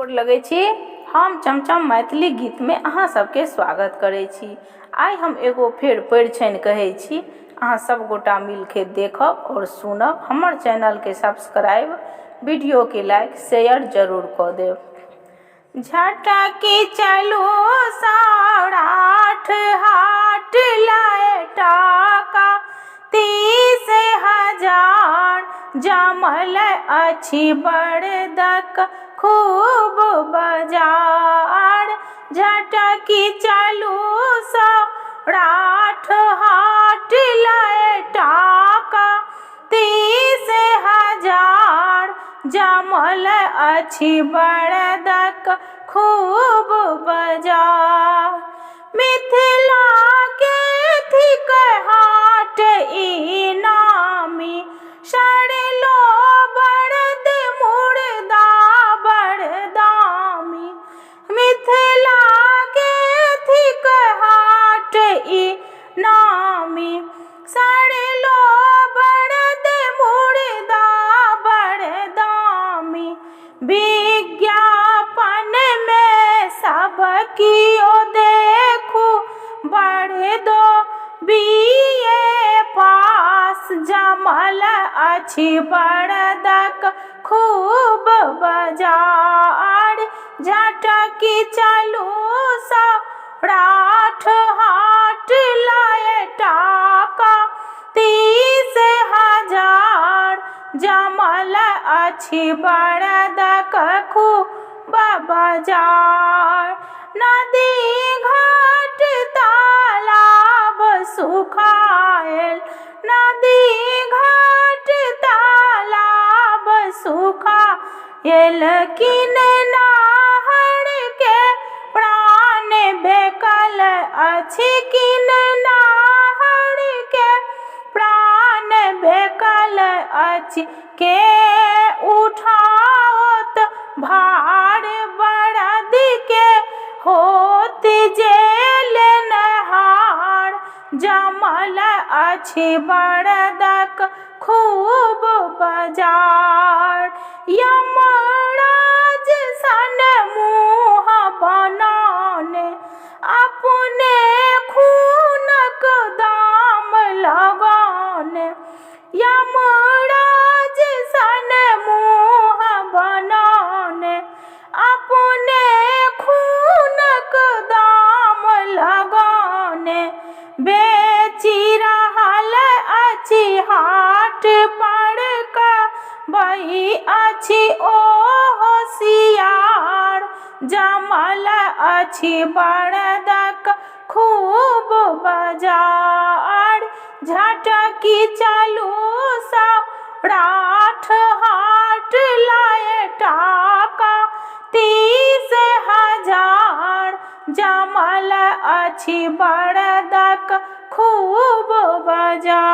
गोर लगै छी। हम चमचम मैथिली गीत में अहाँ सबके स्वागत करै छी। आइ हम एगो फेर परिछन कहै छी, अहाँ सब गोटा मिलके देखब और सुनब। हमर चैनल के सब्सक्राइब, वीडियो के लाइक शेयर जरूर कऽ देब। झटकी चलू सौराठ हाट लाए टाका 30,000 जमल अछि बरदक खूब बाजार। झटकी चलू सौराठ हाट लाए टाका 30,000 जमल अछि बरदक खूब बाजार। मिथिला के थिक हाट ई नामी, सड़लो बरद मुर्दा बरदामी। मिथिला के थिक हाट ई नामी, सड़लो बरद मुर्दा बरदामी। विज्ञापन में सब कियो देखू बढ़ दो बीए पास जमल अछि बरदक खूब बाजार। झटकी चलू सौराठ हाट लाए टाका 30,000 जमल अछि बरदक खूब बाजार। नदी घाट तालाब सुखायल, नदी घाट तालाब सुखायल। किन नाहर के प्राण बेकल अछि, किन नाहर के प्राण बेकल अछि। के उठाओत भार बरद के होत जेल नहार जमल अछि बरदक खूब बाजार। यमराज सन मुँह बनाने अपने खूनक दाम लगाने। यमराज सन मुँह बनाने अपने खूनक दाम लगाने। बेची रहल अछि हाट पर कबई अछि ओ होशियार जमल अछि बरदक खूब बाजार। झटकी चलू सौराठ हाट लाए टाका 30,000 जमल अछि बरदक खूब बाजार।